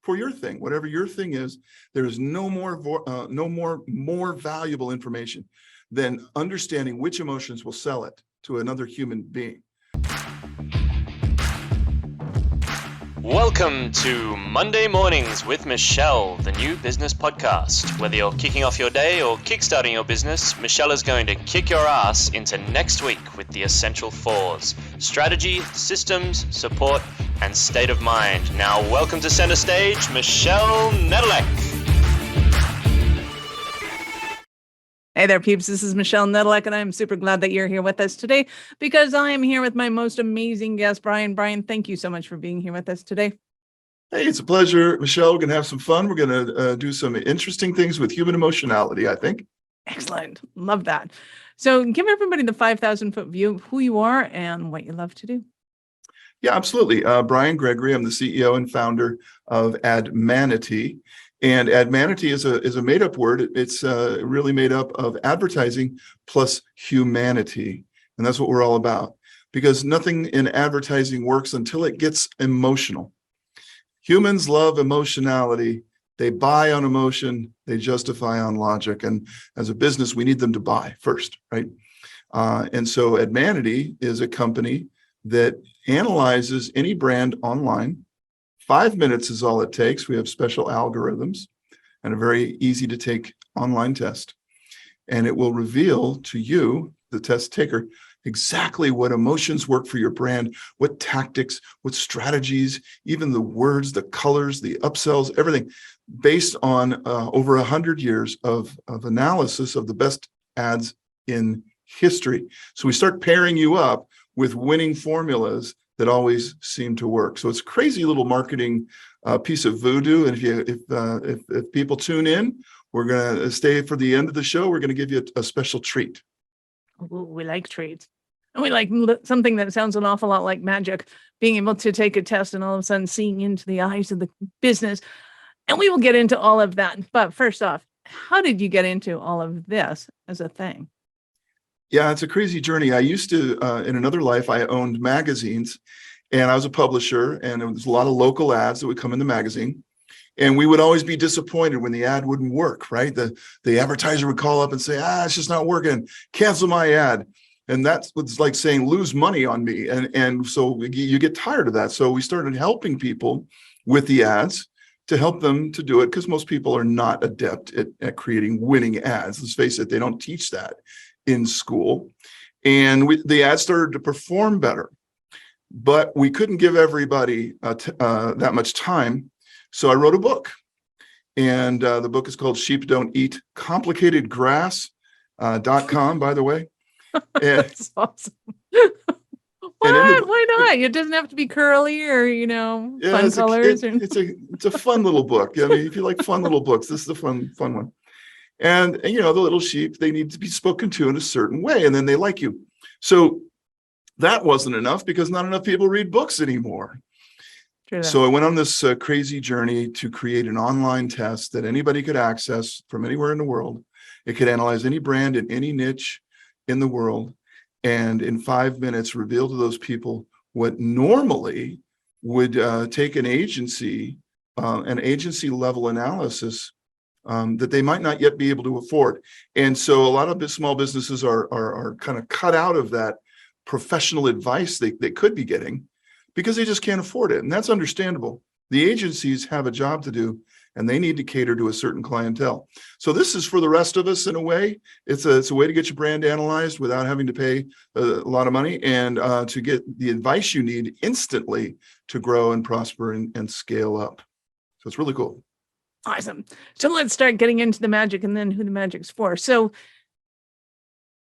for your thing, whatever your thing is. There is no more valuable information than understanding which emotions will sell it to another human being. Welcome to Monday Mornings with Michelle, the new business podcast. Whether you're kicking off your day or kickstarting your business, Michelle is going to kick your ass into next week with the essential fours: strategy, systems, support, and state of mind. Now, welcome to center stage, Michelle Nedelec. Hey there, peeps. This is Michelle Nedelec, and I'm super glad that you're here with us today because I am here with my most amazing guest, Brian. Brian, thank you so much for being here with us today. Hey, it's a pleasure, Michelle. We're going to have some fun. We're going to do some interesting things with human emotionality, I think. Excellent. Love that. So give everybody the 5,000-foot view of who you are and what you love to do. Yeah, absolutely. Brian Gregory. I'm the CEO and founder of ADMANITY. And ADMANITY is a made-up word. It's really made up of advertising plus humanity. And that's what we're all about. Because nothing in advertising works until it gets emotional. Humans love emotionality. They buy on emotion. They justify on logic. And as a business, we need them to buy first, right? And so ADMANITY is a company that analyzes any brand online. 5 minutes is all it takes. We have special algorithms and a very easy to take online test. And it will reveal to you, the test taker, exactly what emotions work for your brand, what tactics, what strategies, even the words, the colors, the upsells, everything based on over 100 years of analysis of the best ads in history. So we start pairing you up with winning formulas that always seem to work. So it's a crazy little marketing piece of voodoo. And if people tune in, we're going to stay for the end of the show. We're going to give you a special treat. Ooh, we like treats. And we like something that sounds an awful lot like magic, being able to take a test and all of a sudden seeing into the eyes of the business. And we will get into all of that. But first off, how did you get into all of this as a thing? Yeah, it's a crazy journey. I used to, in another life, I owned magazines and I was a publisher, and there was a lot of local ads that would come in the magazine. And we would always be disappointed when the ad wouldn't work, right? The advertiser would call up and say, it's just not working, cancel my ad. And that's what's like saying, lose money on me. And so you get tired of that. So we started helping people with the ads to help them to do it, because most people are not adept at creating winning ads. Let's face it, they don't teach that in school. And the ads started to perform better, but we couldn't give everybody that much time. So I wrote a book, and the book is called Sheep Don't Eat ComplicatedGrass.com, by the way. That's awesome. Why not? It doesn't have to be curly or, fun colors. It's a fun little book. I mean, if you like fun little books, this is a fun one. And the little sheep, they need to be spoken to in a certain way, and then they like you. So that wasn't enough, because not enough people read books anymore. So I went on this crazy journey to create an online test that anybody could access from anywhere in the world. It could analyze any brand in any niche in the world, and in 5 minutes reveal to those people what normally would take an agency level analysis that they might not yet be able to afford. And so a lot of small businesses are kind of cut out of that professional advice they could be getting, because they just can't afford it. And that's understandable. The agencies have a job to do, and they need to cater to a certain clientele. So this is for the rest of us in a way. It's a way to get your brand analyzed without having to pay a lot of money, and to get the advice you need instantly to grow and prosper and scale up. So it's really cool. Awesome. So let's start getting into the magic and then who the magic's for. So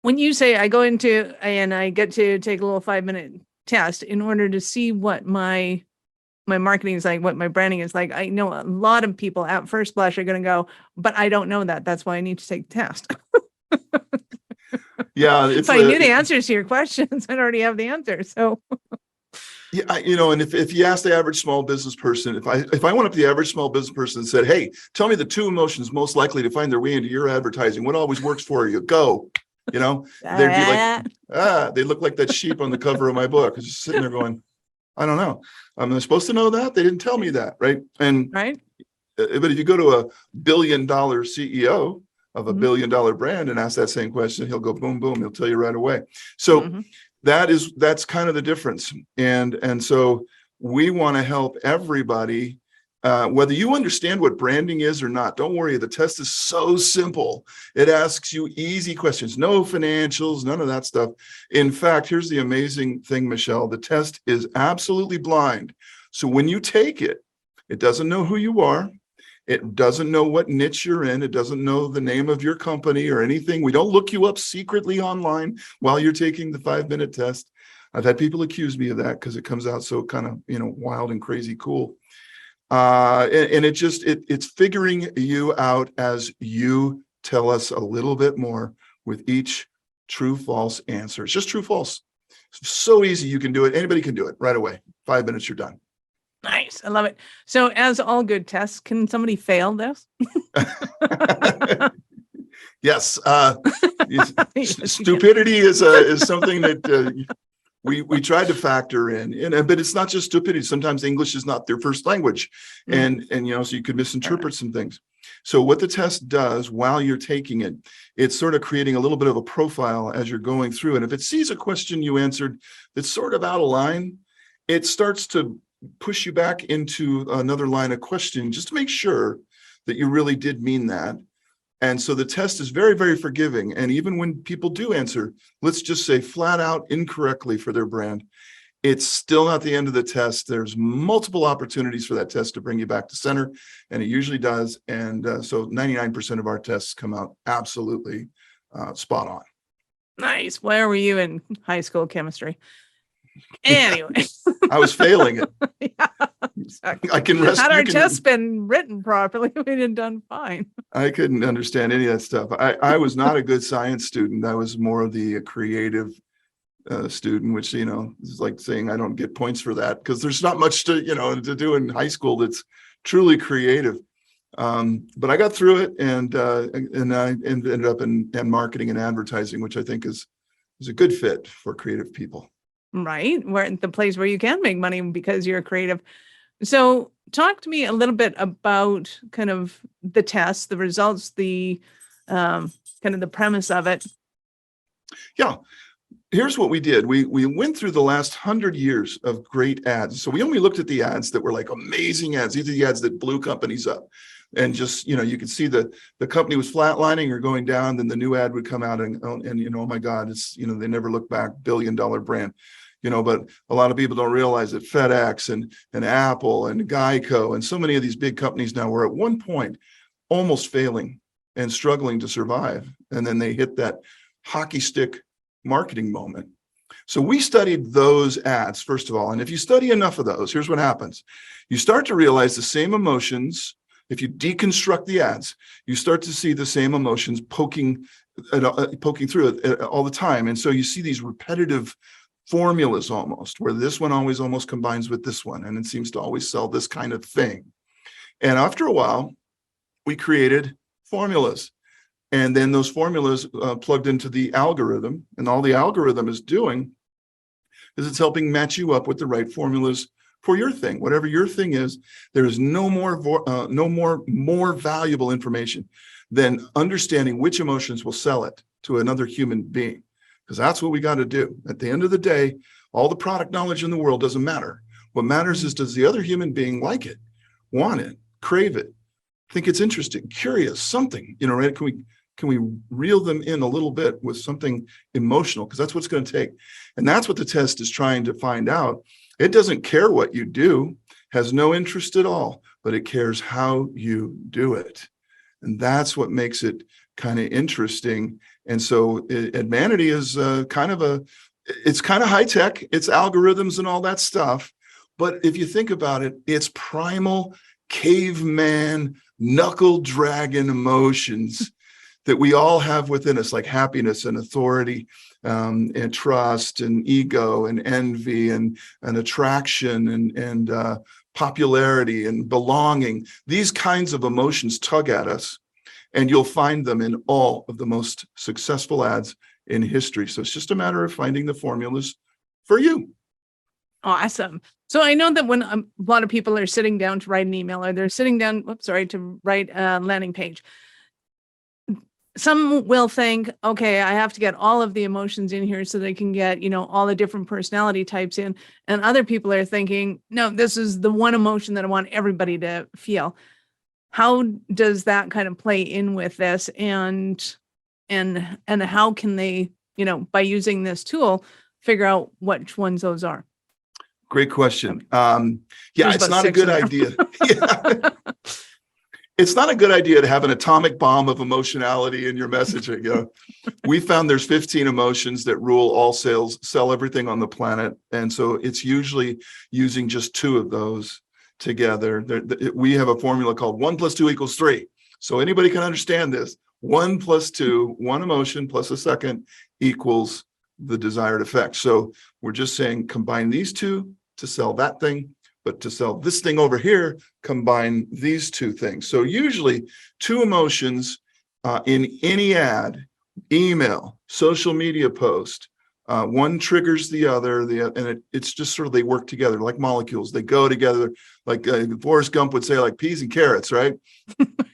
when you say I go into and I get to take a little 5-minute test in order to see what my marketing is like, what my branding is like, I know a lot of people at first blush are going to go, but I don't know that. That's why I need to take the test. Yeah. If I knew the answers to your questions, I'd already have the answer. So yeah, and if you ask the average small business person, if I went up to the average small business person and said, hey, tell me the 2 emotions most likely to find their way into your advertising, what always works for you? Go. They'd be like, they look like that sheep on the cover of my book, just sitting there going, I don't know. I'm supposed to know that? They didn't tell me that, right? And Right. but if you go to a billion-dollar CEO of a Mhm. billion-dollar brand and ask that same question, he'll go boom, boom. He'll tell you right away. So Mhm. that's kind of the difference. And so we want to help everybody, whether you understand what branding is or not. Don't worry, the test is so simple. It asks you easy questions, no financials, none of that stuff. In fact, here's the amazing thing, Michelle, the test is absolutely blind. So when you take it, it doesn't know who you are. It doesn't know what niche you're in. It doesn't know the name of your company or anything. We don't look you up secretly online while you're taking the 5-minute test. I've had people accuse me of that because it comes out so kind of, wild and crazy cool. And it's figuring you out as you tell us a little bit more with each true, false answer. It's just true, false. It's so easy. You can do it. Anybody can do it right away. 5 minutes, you're done. Nice. I love it. So as all good tests, can somebody fail this? Yes. Yes, you can. Stupidity is something that we tried to factor in, but it's not just stupidity. Sometimes English is not their first language, and so you could misinterpret some things. So what the test does while you're taking it, it's sort of creating a little bit of a profile as you're going through. And if it sees a question you answered that's sort of out of line, it starts to push you back into another line of questioning just to make sure that you really did mean that. And so the test is very, very forgiving. And even when people do answer, let's just say flat out incorrectly for their brand, it's still not the end of the test. There's multiple opportunities for that test to bring you back to center, and it usually does. And so 99% of our tests come out absolutely spot on. Nice. Where were you in high school chemistry? Anyway. I was failing it. Yeah, exactly. I can rest. Had our You can- tests been written properly, we'd have done fine. I couldn't understand any of that stuff. I was not a good science student. I was more of the creative student, which, is like saying I don't get points for that because there's not much to do in high school that's truly creative. But I got through it, and I ended up in marketing and advertising, which I think is a good fit for creative people. Right. Where the place where you can make money because you're creative. So talk to me a little bit about kind of the test, the results, the kind of the premise of it. Yeah. Here's what we did. We went through the last 100 years of great ads. So we only looked at the ads that were like amazing ads. These are the ads that blew companies up. And just, you could see the company was flatlining or going down, then the new ad would come out and oh my God, it's, they never look back, billion-dollar brand. But a lot of people don't realize that FedEx and Apple and Geico and so many of these big companies now were at one point almost failing and struggling to survive. And then they hit that hockey stick marketing moment. So we studied those ads, first of all. And if you study enough of those, here's what happens. You start to realize the same emotions. If you deconstruct the ads, you start to see the same emotions poking through it all the time. And so you see these repetitive formulas almost, where this one always almost combines with this one, and it seems to always sell this kind of thing. And after a while, we created formulas. And then those formulas plugged into the algorithm, and all the algorithm is doing is it's helping match you up with the right formulas for your thing. Whatever your thing is, there is no more valuable information than understanding which emotions will sell it to another human being, because that's what we got to do. At the end of the day, all the product knowledge in the world doesn't matter. What matters is, does the other human being like it, want it, crave it, think it's interesting, curious, something, right? Can we reel them in a little bit with something emotional? Because that's what it's going to take. And that's what the test is trying to find out. It doesn't care what you do, has no interest at all, but it cares how you do it. And that's what makes it kind of interesting. And so ADMANITY is it's kind of high tech, it's algorithms and all that stuff. But if you think about it, it's primal caveman knuckle dragon emotions that we all have within us, like happiness and authority, and trust and ego and envy and attraction and popularity and belonging. These kinds of emotions tug at us, and you'll find them in all of the most successful ads in history. So it's just a matter of finding the formulas for you. Awesome. So I know that when a lot of people are sitting down to write an email, or they're sitting down, to write a landing page, some will think, okay, I have to get all of the emotions in here so they can get, all the different personality types in. And other people are thinking, no, this is the one emotion that I want everybody to feel. How does that kind of play in with this? And how can they, by using this tool, figure out which ones those are? Great question. There's It's about not a 6 good in there. idea. Yeah. It's not a good idea to have an atomic bomb of emotionality in your messaging. We found there's 15 emotions that rule all sales, sell everything on the planet. And so it's usually using just 2 of those together. We have a formula called 1 + 2 = 3. So anybody can understand this. 1 + 2, 1 emotion plus a second equals the desired effect. So we're just saying combine these 2 to sell that thing. But to sell this thing over here, combine these 2 things. So usually 2 emotions in any ad, email, social media post, one triggers the other, and it's just sort of, they work together like molecules. They go together, like Forrest Gump would say, like peas and carrots, right?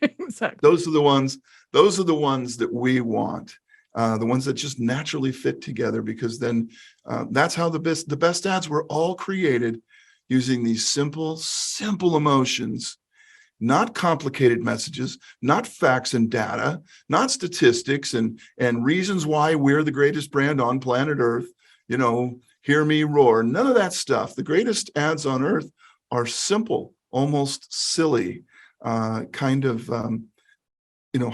Exactly. Those are the ones that we want. The ones that just naturally fit together, because then that's how the best ads were all created, using these simple emotions, not complicated messages, not facts and data, not statistics and reasons why we're the greatest brand on planet Earth. Hear me roar. None of that stuff. The greatest ads on earth are simple, almost silly, kind of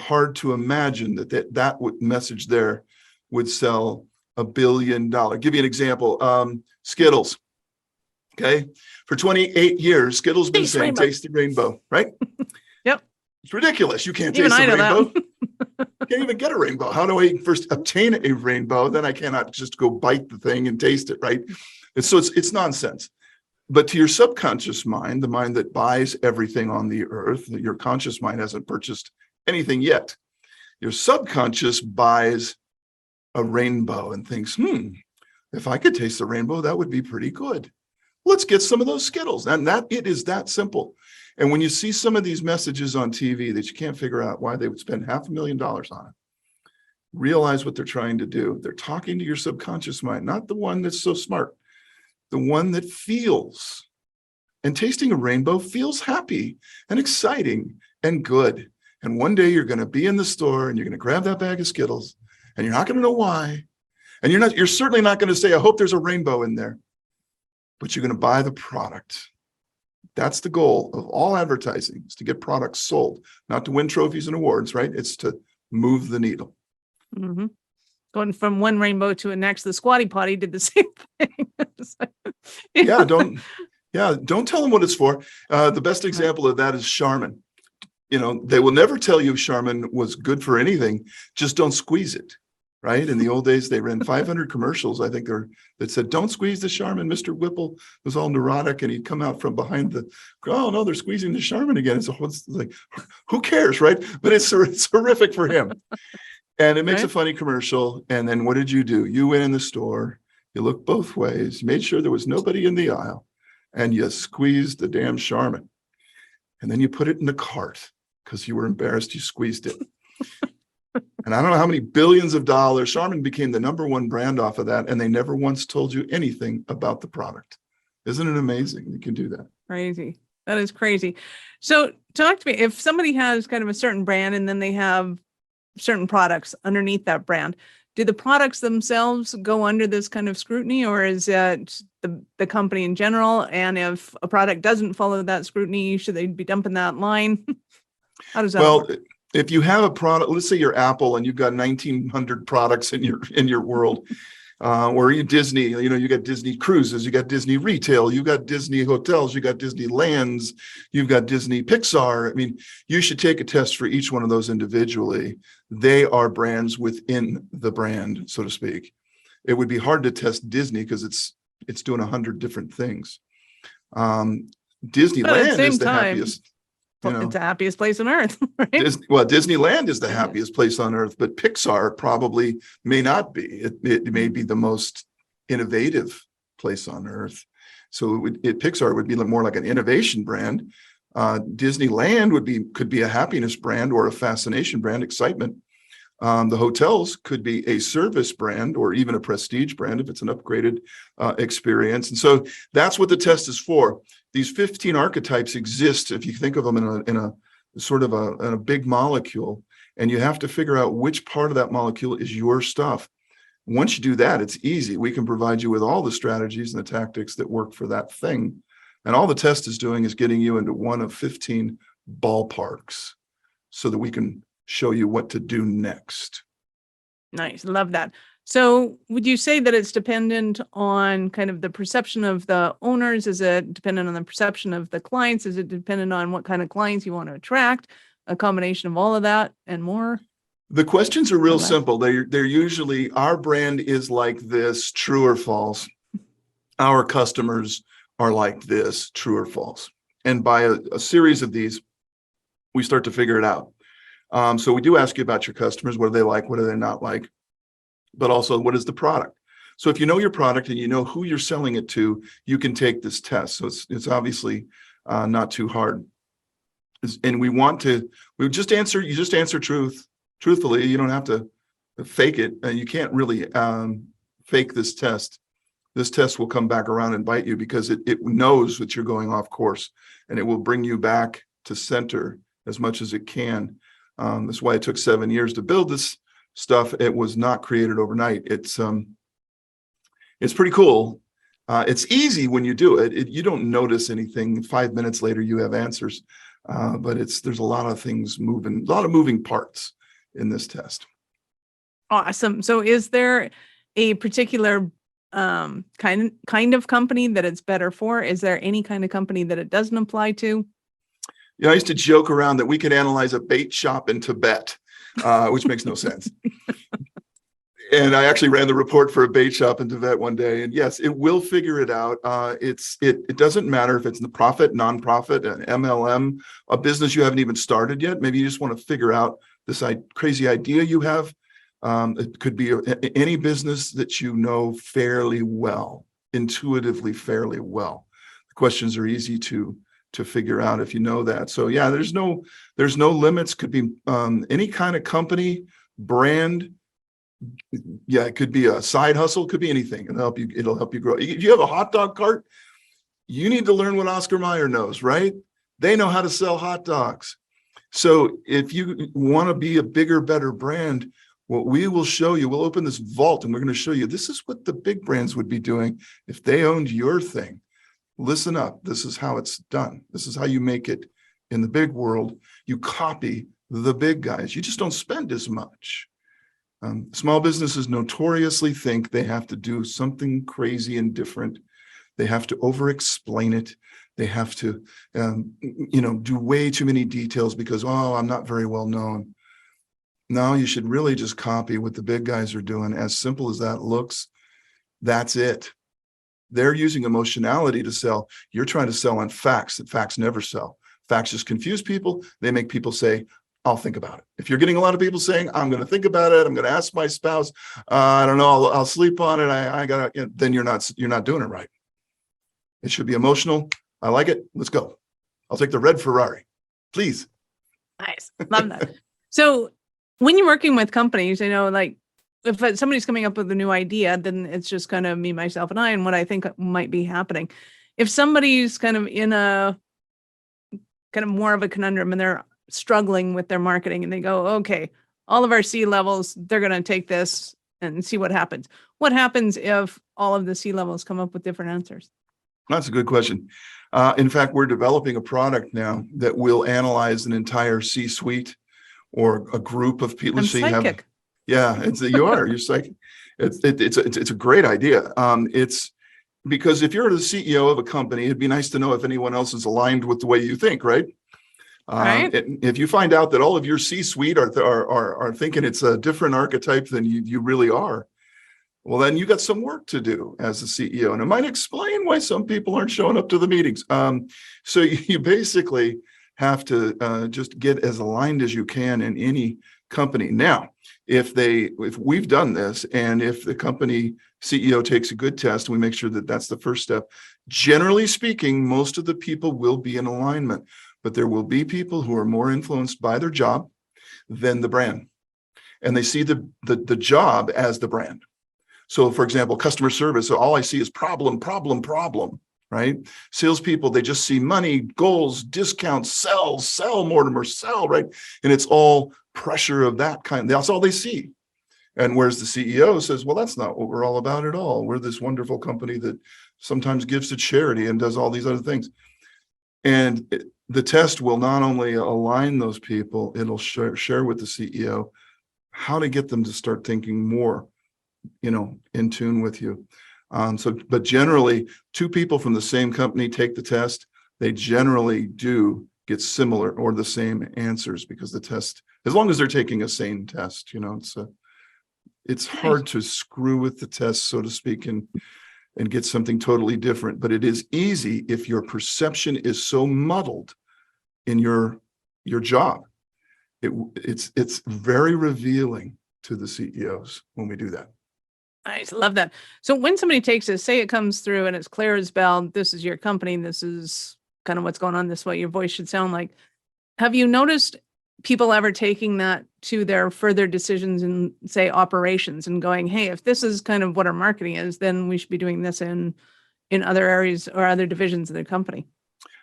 hard to imagine that message there would sell $1 billion. Give you an example. Skittles. Okay. For 28 years, Skittles been Taste saying, rainbow. taste the rainbow, right? Yep. It's ridiculous. You can't Even taste I the know rainbow. Can't even get a rainbow. How do I first obtain a rainbow? Then I cannot just go bite the thing and taste it, right? And so it's nonsense. But to your subconscious mind, the mind that buys everything on the earth, your conscious mind hasn't purchased anything yet. Your subconscious buys a rainbow and thinks, if I could taste the rainbow, that would be pretty good. Let's get some of those Skittles. And it is that simple. And when you see some of these messages on TV that you can't figure out why they would spend $500,000 on it, realize what they're trying to do. They're talking to your subconscious mind, not the one that's so smart, the one that feels. And tasting a rainbow feels happy and exciting and good. And one day you're going to be in the store and you're going to grab that bag of Skittles, and you're not going to know why. And you're certainly not going to say, I hope there's a rainbow in there. But you're going to buy the product. That's the goal of all advertising, is to get products sold, not to win trophies and awards, right? It's to move the needle. Mm-hmm. Going from one rainbow to the next, the Squatty Potty did the same thing. Don't tell them what it's for. The best example of that is Charmin. They will never tell you Charmin was good for anything. Just don't squeeze it. Right? In the old days, they ran 500 commercials, I think, that said, don't squeeze the Charmin. Mr. Whipple was all neurotic, and he'd come out from behind oh, no, they're squeezing the Charmin again. So it's like, who cares, right? But it's horrific for him. And it makes a funny commercial. And then what did you do? You went in the store, you looked both ways, made sure there was nobody in the aisle, and you squeezed the damn Charmin. And then you put it in the cart because you were embarrassed you squeezed it. And I don't know how many billions of dollars. Charmin became the #1 brand off of that, and they never once told you anything about the product. Isn't it amazing? You can do that. Crazy. That is crazy. So talk to me. If somebody has kind of a certain brand and then they have certain products underneath that brand, do the products themselves go under this kind of scrutiny, or is it the company in general? And if a product doesn't follow that scrutiny, should they be dumping that line? How does that work? If you have a product, let's say you're Apple and you've got 1,900 products in your world, or you Disney, you got Disney Cruises, you got Disney Retail, you got Disney Hotels, you got Disneylands, you've got Disney Pixar. I mean, you should take a test for each one of those individually. They are brands within the brand, so to speak. It would be hard to test Disney because it's doing 100 different things. Disneyland is the happiest. It's the happiest place on earth, right? Disneyland is the happiest place on earth, but Pixar probably may not be. It may be the most innovative place on earth. So Pixar would be more like an innovation brand. Disneyland could be a happiness brand or a fascination brand, excitement. The hotels could be a service brand or even a prestige brand if it's an upgraded experience. And so that's what the test is for. These 15 archetypes exist if you think of them in a sort of a big molecule, and you have to figure out which part of that molecule is your stuff. Once you do that, it's easy. We can provide you with all the strategies and the tactics that work for that thing. And all the test is doing is getting you into one of 15 ballparks so that we can show you what to do next. Nice. Love that. So would you say that it's dependent on kind of the perception of the owners? Is it dependent on the perception of the clients? Is it dependent on what kind of clients you want to attract? A combination of all of that and more? The questions are real simple. They're usually, our brand is like this, true or false. Our customers are like this, true or false. And by a series of these, we start to figure it out. So we do ask you about your customers. What do they like? What do they not like? But also, what is the product? So if you know your product and you know who you're selling it to, you can take this test. So it's obviously not too hard. And you just answer truthfully. You don't have to fake it. You can't really fake this test. This test will come back around and bite you because it knows that you're going off course, and it will bring you back to center as much as it can. That's why it took 7 years to build this stuff. It was not created overnight. It's pretty cool. It's easy when you do it. You don't notice anything. 5 minutes later, you have answers. But there's a lot of things moving, a lot of moving parts in this test. Awesome. So is there a particular kind of company that it's better for? Is there any kind of company that it doesn't apply to? Yeah, I used to joke around that we could analyze a bait shop in Tibet, which makes no sense. And I actually ran the report for a bait shop in Tibet one day. And yes, it will figure it out. It doesn't matter if it's the profit, nonprofit, an MLM, a business you haven't even started yet. Maybe you just want to figure out this crazy idea you have. It could be any business that you know fairly well, intuitively fairly well. The questions are easy to figure out if you know that. So yeah, there's no limits. Could be any kind of company, brand. Yeah, it could be a side hustle, could be anything. It'll help you grow. If you have a hot dog cart, you need to learn what Oscar Mayer knows, right? They know how to sell hot dogs. So if you want to be a bigger, better brand, what we will show you, we'll open this vault and we're going to show you, this is what the big brands would be doing if they owned your thing. Listen up. This is how it's done. This is how you make it in the big world. You copy the big guys. You just don't spend as much. Small businesses notoriously think they have to do something crazy and different. They have to over-explain it. They have to, do way too many details because, I'm not very well known. No, you should really just copy what the big guys are doing. As simple as that looks, that's it. They're using emotionality to sell. You're trying to sell on facts that facts never sell. Facts just confuse people. They make people say, I'll think about it. If you're getting a lot of people saying, I'm going to think about it, I'm going to ask my spouse, I don't know, I'll sleep on it, then you're not doing it right. It should be emotional. I like it. Let's go. I'll take the red Ferrari, please. Nice. Love that. So when you're working with companies, like if somebody's coming up with a new idea, then it's just kind of me, myself, and I, and what I think might be happening. If somebody's kind of in a kind of more of a conundrum and they're struggling with their marketing and they go, okay, all of our C levels, they're going to take this and see what happens. What happens if all of the C levels come up with different answers? That's a good question. In fact, we're developing a product now that will analyze an entire C-suite or a group of people. I'm so psychic. You're psychic. It's a great idea. It's because if you're the CEO of a company, it'd be nice to know if anyone else is aligned with the way you think, right? Right. If you find out that all of your C-suite are thinking it's a different archetype than you really are, well, then you got some work to do as a CEO, and it might explain why some people aren't showing up to the meetings. So you basically have to just get as aligned as you can in any company. Now, if we've done this, and if the company CEO takes a good test, we make sure that that's the first step. Generally speaking, most of the people will be in alignment, but there will be people who are more influenced by their job than the brand, and they see the job as the brand. So, for example, customer service. So all I see is problem, problem, problem. Right? Salespeople, they just see money, goals, discounts, sell, Mortimer, sell, right? And it's all pressure of that kind. That's all they see. And whereas the CEO says, well, that's not what we're all about at all. We're this wonderful company that sometimes gives to charity and does all these other things. And the test will not only align those people, it'll share with the CEO how to get them to start thinking more, in tune with you. But generally, two people from the same company take the test, they generally do get similar or the same answers, because the test, as long as they're taking a sane test, it's hard to screw with the test, so to speak, and get something totally different. But it is easy if your perception is so muddled in your job. It's very revealing to the CEOs when we do that. Nice. Love that. So when somebody takes this, say it comes through and it's clear as bell, this is your company, this is kind of what's going on, this is what your voice should sound like. Have you noticed people ever taking that to their further decisions in, say, operations, and going, hey, if this is kind of what our marketing is, then we should be doing this in other areas or other divisions of their company?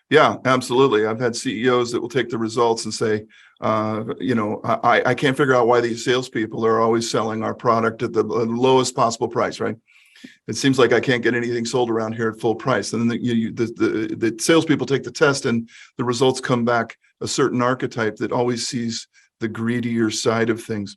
Yeah, absolutely. I've had CEOs that will take the results and say, I can't figure out why these salespeople are always selling our product at the lowest possible price, right? It seems like I can't get anything sold around here at full price. And then the salespeople take the test, and the results come back a certain archetype that always sees the greedier side of things.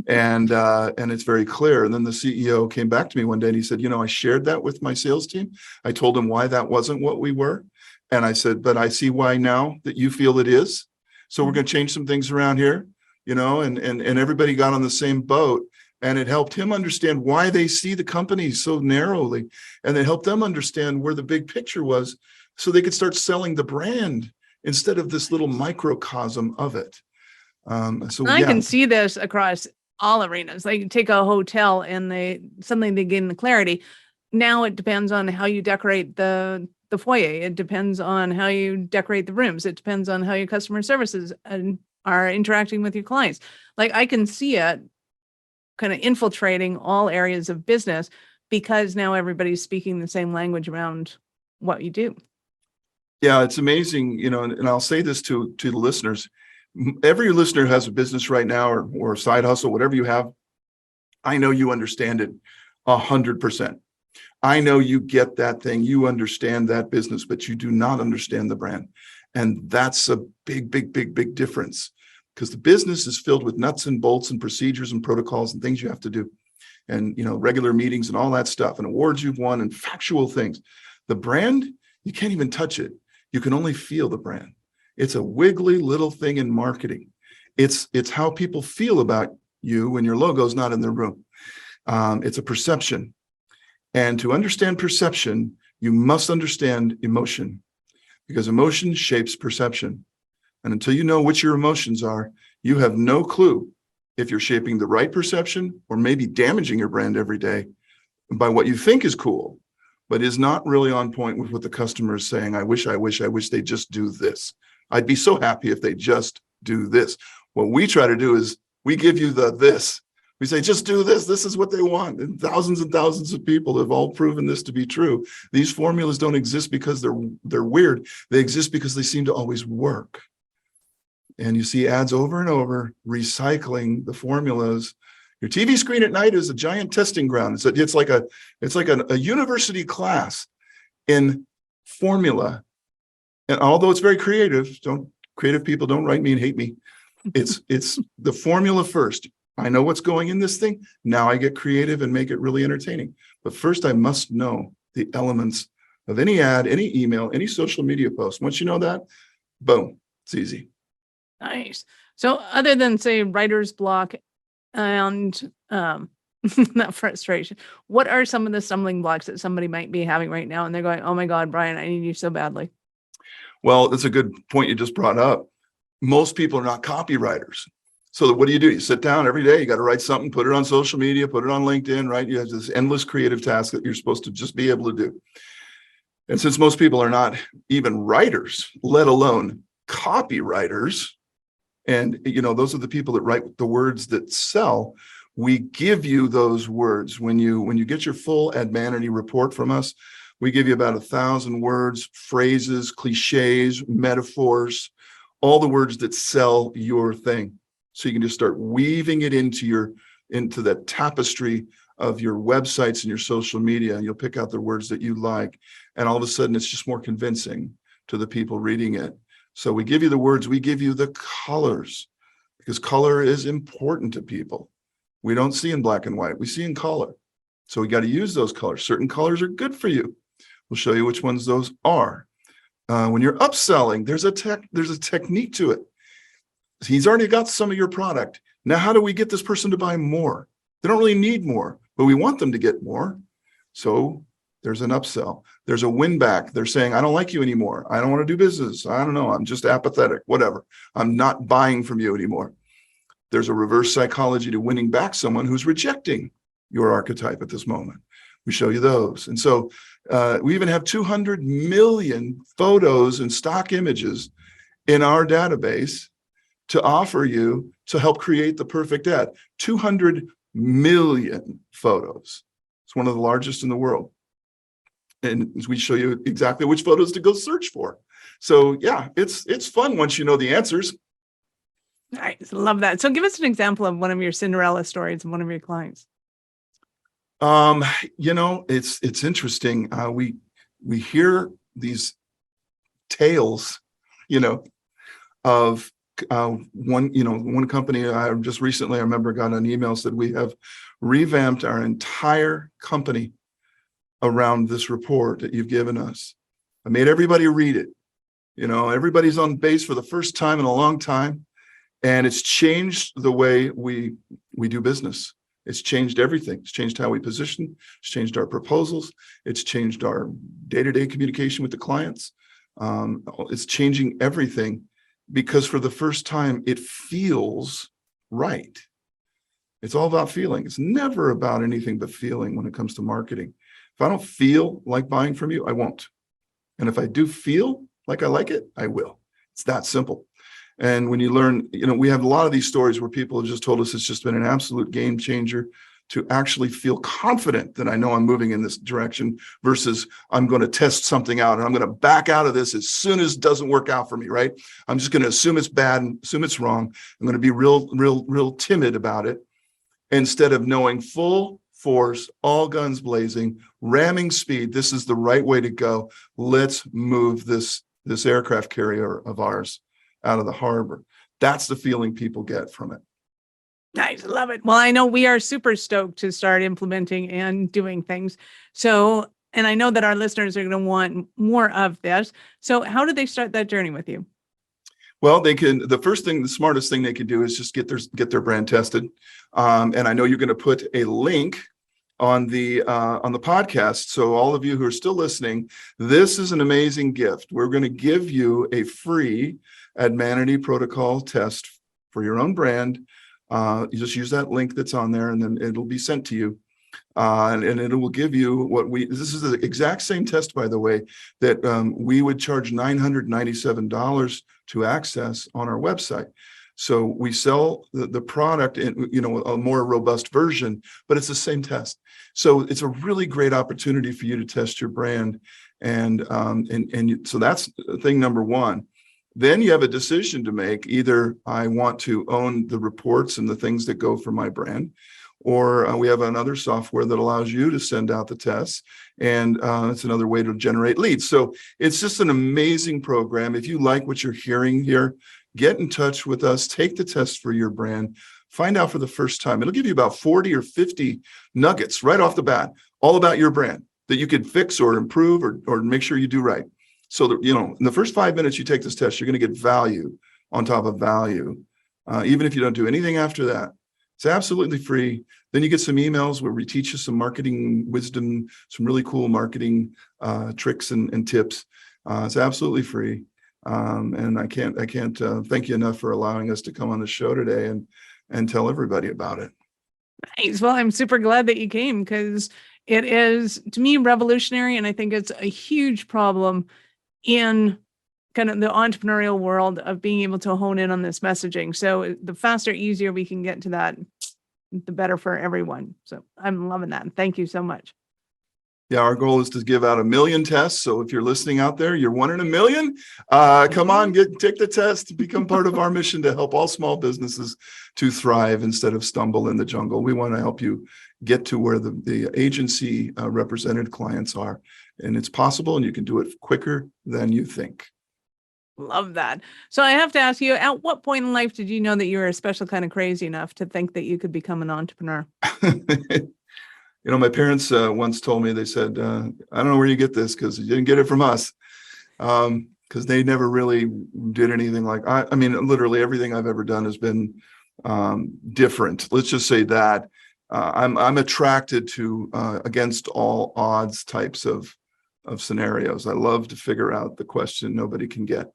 And it's very clear. And then the CEO came back to me one day and he said, I shared that with my sales team. I told them why that wasn't what we were. And I said, but I see why now that you feel it is. So we're going to change some things around here, and everybody got on the same boat, and it helped him understand why they see the company so narrowly. And it helped them understand where the big picture was, so they could start selling the brand instead of this little microcosm of it. I can see this across all arenas. Like, take a hotel and they gain the clarity. Now it depends on how you decorate the foyer. It depends on how you decorate the rooms. It depends on how your customer services are interacting with your clients. Like, I can see it kind of infiltrating all areas of business, because now everybody's speaking the same language around what you do. Yeah, it's amazing, and I'll say this to the listeners. Every listener has a business right now, or a side hustle, whatever you have. I know you understand it 100%. I know you get that thing, you understand that business, but you do not understand the brand. And that's a big, big, big, big difference, because the business is filled with nuts and bolts and procedures and protocols and things you have to do, and, regular meetings and all that stuff, and awards you've won and factual things. The brand, you can't even touch it. You can only feel the brand. It's a wiggly little thing in marketing. It's how people feel about you when your logo's not in their room. It's a perception. And to understand perception, you must understand emotion, because emotion shapes perception. And until you know what your emotions are, you have no clue if you're shaping the right perception, or maybe damaging your brand every day by what you think is cool, but is not really on point with what the customer is saying. I wish they just do this. I'd be so happy if they just do this. What we try to do is we give you this. We say, just do this. This is what they want. And thousands of people have all proven this to be true. These formulas don't exist because they're weird. They exist because they seem to always work. And you see ads over and over recycling the formulas. Your TV screen at night is a giant testing ground. It's like a university class in formula. And although it's very creative, creative people don't write me and hate me. It's the formula first. I know what's going in this thing. Now I get creative and make it really entertaining. But first, I must know the elements of any ad, any email, any social media post. Once you know that, boom, it's easy. Nice. So other than, say, writer's block and that frustration, what are some of the stumbling blocks that somebody might be having right now? And they're going, oh my God, Brian, I need you so badly. Well, that's a good point you just brought up. Most people are not copywriters. So what do? You sit down every day, you got to write something, put it on social media, put it on LinkedIn, right? You have this endless creative task that you're supposed to just be able to do. And since most people are not even writers, let alone copywriters, and those are the people that write the words that sell, we give you those words. When you get your full ADMANITY report from us, we give you about 1,000 words, phrases, cliches, metaphors, all the words that sell your thing. So you can just start weaving it into that tapestry of your websites and your social media, and you'll pick out the words that you like. And all of a sudden, it's just more convincing to the people reading it. So we give you the words, we give you the colors, because color is important to people. We don't see in black and white, we see in color. So we got to use those colors. Certain colors are good for you. We'll show you which ones those are. When you're upselling, there's a technique to it. He's already got some of your product. Now, how do we get this person to buy more? They don't really need more, but we want them to get more. So there's an upsell. There's a win back. They're saying, I don't like you anymore. I don't want to do business. I don't know. I'm just apathetic, whatever. I'm not buying from you anymore. There's a reverse psychology to winning back someone who's rejecting your archetype at this moment. We show you those. And so we even have 200 million photos and stock images in our database to offer you to help create the perfect ad. 200 million photos. It's one of the largest in the world. And we show you exactly which photos to go search for. So yeah, it's fun once you know the answers. Nice, love that. So give us an example of one of your Cinderella stories of one of your clients. It's interesting. We hear these tales, of one company. I remember got an email, said we have revamped our entire company around this report that you've given us. I made everybody read it. Everybody's on base for the first time in a long time, and it's changed the way we do business. It's changed everything. It's changed how we position. It's changed our proposals. It's changed our day-to-day communication with the clients. It's changing everything, because for the first time, it feels right. It's all about feeling. It's never about anything but feeling when it comes to marketing. If I don't feel like buying from you, I won't. And if I do feel like I like it, I will. It's that simple. And when you learn, we have a lot of these stories where people have just told us it's just been an absolute game changer to actually feel confident that I know I'm moving in this direction versus I'm going to test something out and I'm going to back out of this as soon as it doesn't work out for me, right? I'm just going to assume it's bad and assume it's wrong. I'm going to be real timid about it, instead of knowing full force, all guns blazing, ramming speed. This is the right way to go. Let's move this aircraft carrier of ours out of the harbor. That's the feeling people get from it. Nice, love it. Well, I know we are super stoked to start implementing and doing things. So, and I know that our listeners are going to want more of this. So how do they start that journey with you? Well, the smartest thing they can do is just get their brand tested. And I know you're going to put a link on the podcast. So all of you who are still listening, this is an amazing gift. We're going to give you a free ADMANITY Protocol test for your own brand. You just use that link that's on there, and then it'll be sent to you. And it will give you this is the exact same test, by the way, that we would charge $997 to access on our website. So we sell the product in, a more robust version, but it's the same test. So it's a really great opportunity for you to test your brand. And so that's thing number one. Then you have a decision to make. Either I want to own the reports and the things that go for my brand, or we have another software that allows you to send out the tests, and it's another way to generate leads. So it's just an amazing program. If you like what you're hearing here, get in touch with us, take the test for your brand, find out for the first time. It'll give you about 40 or 50 nuggets right off the bat, all about your brand that you could fix or improve or make sure you do right. So that, in the first 5 minutes you take this test, you're going to get value on top of value, even if you don't do anything after that. It's absolutely free. Then you get some emails where we teach you some marketing wisdom, some really cool marketing tricks and tips. It's absolutely free. And I can't thank you enough for allowing us to come on the show today and tell everybody about it. Nice. Well, I'm super glad that you came because it is, to me, revolutionary. And I think it's a huge problem in kind of the entrepreneurial world of being able to hone in on this messaging. So the faster, easier we can get to that, the better for everyone. So I'm loving that. And thank you so much. Yeah, our goal is to give out 1 million tests. So if you're listening out there, you're 1 in a million. Come on, take the test, become part of our mission to help all small businesses to thrive instead of stumble in the jungle. We want to help you get to where the agency represented clients are. And it's possible, and you can do it quicker than you think. Love that. So I have to ask you, at what point in life did you know that you were a special kind of crazy enough to think that you could become an entrepreneur? My parents once told me, they said, I don't know where you get this because you didn't get it from us. Because they never really did anything like, I mean, literally everything I've ever done has been different. Let's just say that. I'm attracted to against all odds types of scenarios. I love to figure out the question nobody can get.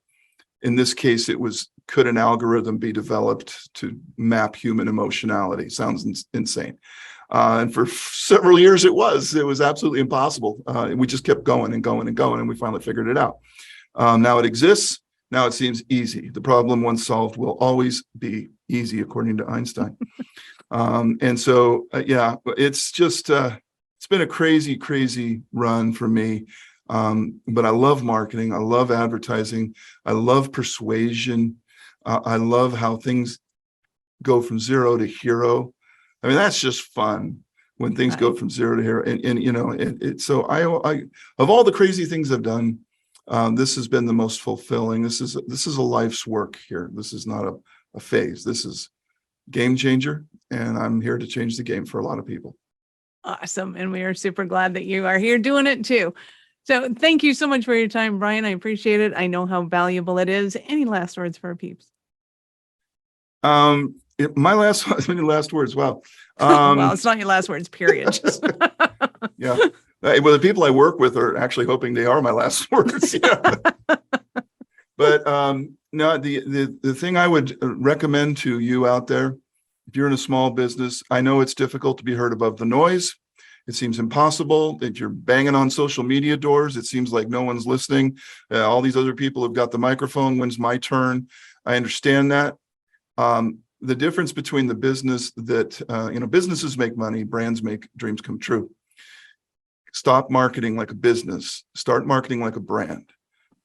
In this case, it was, could an algorithm be developed to map human emotionality? Sounds insane. And for several years, it was absolutely impossible. We just kept going and going and going, and we finally figured it out. Now it exists. Now it seems easy. The problem, once solved, will always be easy, according to Einstein. And so, it's just, it's been a crazy, crazy run for me. But I love marketing. I love advertising. I love persuasion. I love how things go from zero to hero. I mean, that's just fun when things go from zero to hero. And so I of all the crazy things I've done, this has been the most fulfilling. This is a life's work here. This is not a phase. This is game changer. And I'm here to change the game for a lot of people. Awesome. And we are super glad that you are here doing it too. So thank you so much for your time, Brian. I appreciate it. I know how valuable it is. Any last words for our peeps? My last words. Wow. Well, it's not your last words, period. Yeah. Well, the people I work with are actually hoping they are my last words. Yeah. But no, the thing I would recommend to you out there, if you're in a small business, I know it's difficult to be heard above the noise. It seems impossible that you're banging on social media doors. It seems like no one's listening. All these other people have got the microphone. When's my turn? I understand that. The difference between the business that, businesses make money, brands make dreams come true. Stop marketing like a business. Start marketing like a brand.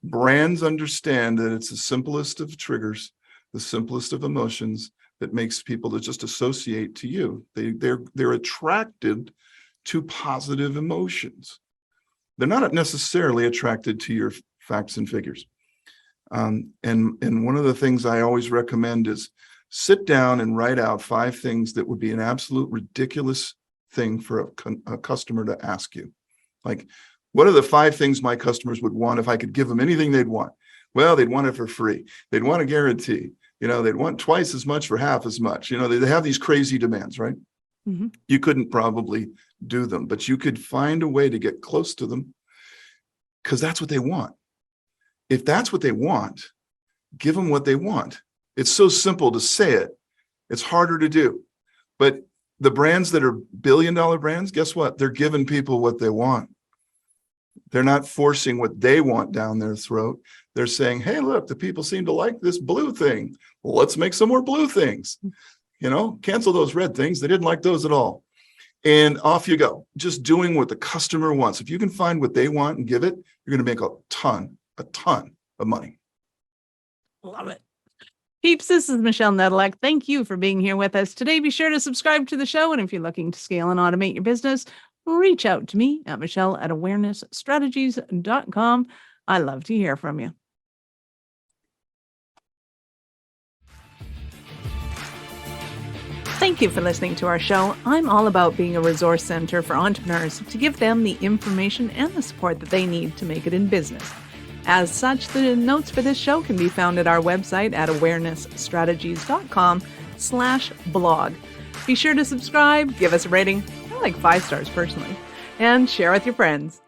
Brands understand that it's the simplest of triggers, the simplest of emotions that makes people to just associate to you. They're attracted to positive emotions. They're not necessarily attracted to your facts and figures. And one of the things I always recommend is sit down and write out 5 things that would be an absolute ridiculous thing for a customer to ask you. Like, what are the 5 things my customers would want if I could give them anything they'd want? Well, they'd want it for free. They'd want a guarantee. They'd want twice as much for half as much. They have these crazy demands, right? Mm-hmm. You couldn't probably do them, but you could find a way to get close to them because that's what they want. If that's what they want, give them what they want. It's so simple to say it. It's harder to do. But the brands that are billion-dollar brands, guess what? They're giving people what they want. They're not forcing what they want down their throat. They're saying, hey, look, the people seem to like this blue thing. Well, let's make some more blue things. Cancel those red things. They didn't like those at all. And off you go. Just doing what the customer wants. If you can find what they want and give it, you're going to make a ton of money. Love it. Peeps, this is Michelle Nedelec. Thank you for being here with us today. Be sure to subscribe to the show. And if you're looking to scale and automate your business, reach out to me at michelle@awarenessstrategies.com. I love to hear from you. Thank you for listening to our show. I'm all about being a resource center for entrepreneurs to give them the information and the support that they need to make it in business. As such, the notes for this show can be found at our website at awarenessstrategies.com/blog. Be sure to subscribe, give us a rating. I like 5 stars personally, and share with your friends.